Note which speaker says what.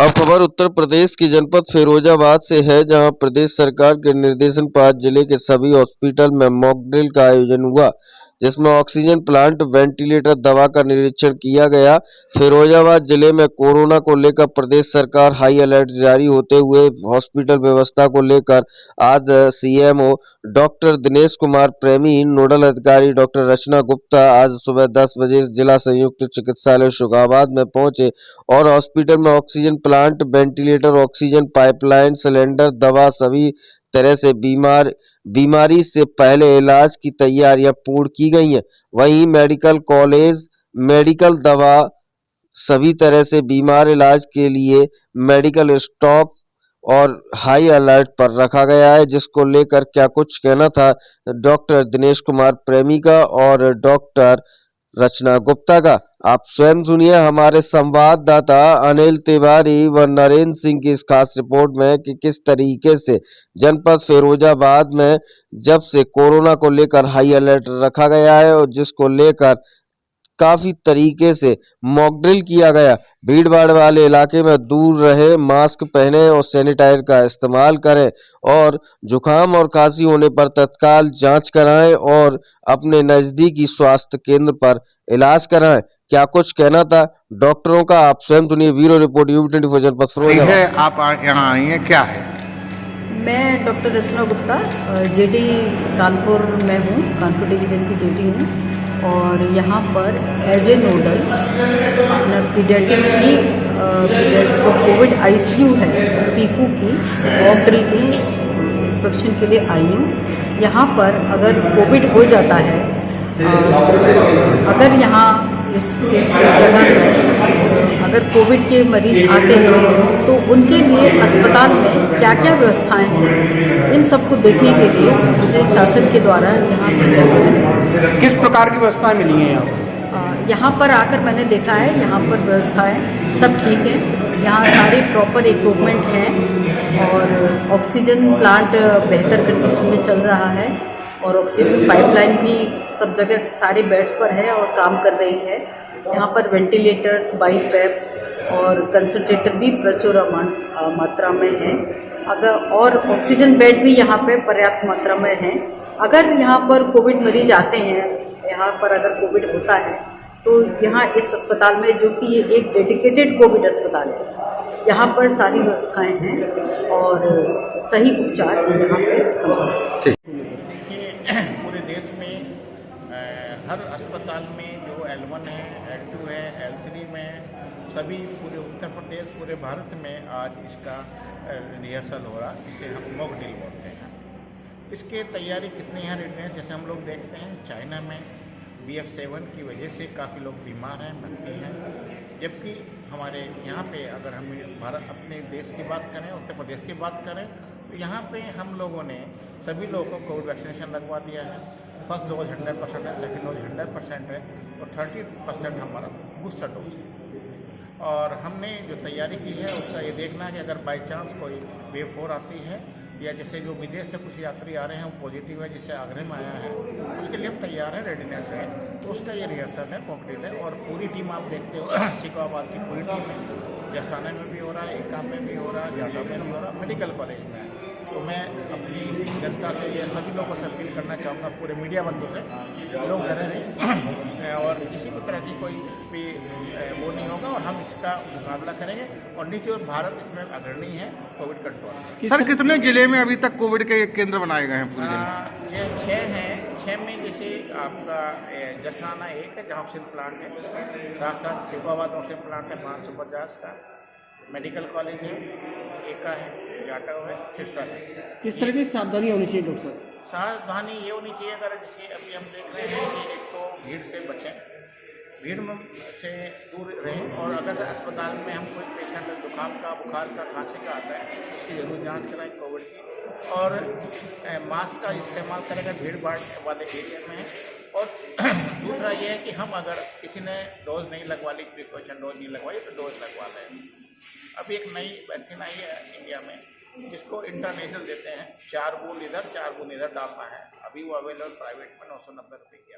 Speaker 1: अब खबर उत्तर प्रदेश के जनपद फिरोजाबाद से है, जहां प्रदेश सरकार के निर्देशन पर आज जिले के सभी हॉस्पिटल में मॉक ड्रिल का आयोजन हुआ, जिसमें ऑक्सीजन प्लांट, वेंटिलेटर, दवा का निरीक्षण किया गया। फिरोजाबाद जिले में कोरोना को लेकर प्रदेश सरकार हाई अलर्ट जारी होते हुए हॉस्पिटल व्यवस्था को लेकर आज सीएमओ डॉक्टर दिनेश कुमार प्रेमी, नोडल अधिकारी डॉक्टर रचना गुप्ता आज सुबह 10 बजे जिला संयुक्त चिकित्सालय शुगाबाद में पहुंचे और हॉस्पिटल में oxygen plant, ventilator, oxygen pipeline, cylinder, दवा सभी तरह से बीमारी से पहले इलाज की तैयारियां पूर्ण की गई हैं। वहीं मेडिकल कॉलेज, मेडिकल दवा सभी तरह से बीमार इलाज के लिए मेडिकल स्टॉक और हाई अलर्ट पर रखा गया है, जिसको लेकर क्या कुछ कहना था डॉक्टर दिनेश कुमार प्रेमी का और डॉक्टर रचना गुप्ता का, आप स्वयं सुनिए हमारे संवाददाता अनिल तिवारी व नरेंद्र सिंह की इस खास रिपोर्ट में कि किस तरीके से जनपद फिरोजाबाद में जब से कोरोना को लेकर हाई अलर्ट रखा गया है और जिसको लेकर काफी तरीके से मॉक ड्रिल किया गया। भीड़ भाड़ वाले इलाके में दूर रहे, मास्क पहने और सैनिटाइजर का इस्तेमाल करें और जुकाम और खांसी होने पर तत्काल जांच कराएं और अपने नजदीकी स्वास्थ्य केंद्र पर इलाज कराएं। क्या कुछ कहना था डॉक्टरों का, आप स्वयं सुनिए। ब्यूरो रिपोर्ट UB24 जनपद फिरोजाबाद।
Speaker 2: आप यहाँ आई हैं, क्या है?
Speaker 3: मैं डॉक्टर रचना गुप्ता जेडी कानपुर में हूँ, कानपुर डिवीज़न की जेडी हूँ और यहाँ पर एज ए नोडल अपना पीडियाट्रिक की जो कोविड ICU है पीकू की मॉक ड्रिल की इंस्पेक्शन के लिए आई हूँ। यहाँ पर अगर कोविड हो जाता है, अगर यहाँ इस जगह में अगर कोविड के मरीज आते हैं तो उनके लिए अस्पताल में क्या क्या व्यवस्थाएं हैं, इन सबको देखने के लिए मुझे शासन के द्वारा यहाँ भेजा गया है।
Speaker 2: किस प्रकार की व्यवस्थाएं मिली हैं यहाँ?
Speaker 3: यहाँ पर आकर मैंने देखा है, यहाँ पर व्यवस्थाएं सब ठीक है, यहाँ सारे प्रॉपर इक्विपमेंट हैं और ऑक्सीजन प्लांट बेहतर कंडीशन में चल रहा है और ऑक्सीजन पाइपलाइन भी सब जगह सारे बेड्स पर है और काम कर रही है। यहाँ पर वेंटिलेटर्स, बाईपैप और कंसंट्रेटर भी प्रचुर मात्रा में है। अगर और ऑक्सीजन बेड भी यहाँ पे पर्याप्त मात्रा में है। अगर यहाँ पर कोविड मरीज आते हैं, यहाँ पर अगर कोविड होता है तो यहाँ इस अस्पताल में, जो कि ये एक डेडिकेटेड कोविड अस्पताल है, यहाँ पर सारी व्यवस्थाएं हैं और सही उपचार यहाँ पे संभव है।
Speaker 4: पूरे देश में हर अस्पताल में जो L1 है, L2 है, L3 में सभी पूरे उत्तर प्रदेश, पूरे भारत में आज इसका रिहर्सल हो रहा, जिसे हम मॉक ड्रिल बोलते हैं। इसके तैयारी कितनी है रेडीनेस, जैसे हम लोग देखते हैं चाइना में BF7 की वजह से काफ़ी लोग बीमार हैं, मरते हैं, जबकि हमारे यहाँ पे अगर हम भारत अपने देश की बात करें, उत्तर प्रदेश की बात करें, तो यहाँ पे हम लोगों ने सभी लोगों को कोविड वैक्सीनेशन लगवा दिया है। फर्स्ट डोज 100% है, सेकेंड डोज 100% है और 30% हमारा बूस्टर डोज है। और हमने जो तैयारी की है उसका ये देखना है कि अगर बाई चांस कोई वेव 4 आती है या जैसे जो विदेश से कुछ यात्री आ रहे हैं वो पॉजिटिव है, जिससे आगरा में आया है, उसके लिए हम तैयार है, रेडीनेस है। तो उसका ये रिहर्सल है, मॉक ड्रिल है और पूरी टीम आप देखते हो शिकाबाद की पूरी टीम है, जैसाना में भी हो रहा है, एका में भी हो रहा है, जाटा में भी हो रहा है, मेडिकल कॉलेज में। तो मैं अपनी जनता से ये सभी लोगों से अपील करना चाहूँगा, पूरे मीडिया बंधु से, लोग डरे नहीं और किसी भी तरह की कोई भी वो नहीं होगा और हम इसका मुकाबला करेंगे और निश्चित भारत इसमें अग्रणी है कोविड कंट्रोल।
Speaker 2: सर, कितने जिले में अभी तक कोविड के केंद्र बनाए गए हैं पूरे जिले?
Speaker 4: ये 6 हैं। 6 में जैसे आपका जसाना एक है जहाँ ऑक्सीजन प्लांट है, साथ साथ शिकाबाद ऑक्सीजन प्लांट है 550 का, मेडिकल कॉलेज है, एका है, जाटा है, सिरसा है।
Speaker 5: किस तरह की सावधानी होनी चाहिए डॉक्टर साहब?
Speaker 4: सावधानी ये होनी चाहिए, अगर जैसे अभी हम देख रहे हैं कि एक तो भीड़ से बचें, भीड़ में से दूर रहें और अगर अस्पताल में हम कोई पेशेंट जुकाम का, बुखार का, खांसी का आता है उसकी जरूर जांच कराएं कोविड की और मास्क का इस्तेमाल करेंगे भीड़ भाड़ वाले एरिया में। और दूसरा ये है कि हम अगर किसी ने डोज नहीं लगवा ली, प्रिकॉशन डोज नहीं लगवाई तो डोज लगवा लें। अभी एक नई वैक्सीन आई है इंडिया में जिसको इंटरनेशनल देते हैं, 4 बूंद इधर 4 बूंद इधर डालना है। अभी वो अवेलेबल प्राइवेट में 990 रुपये की।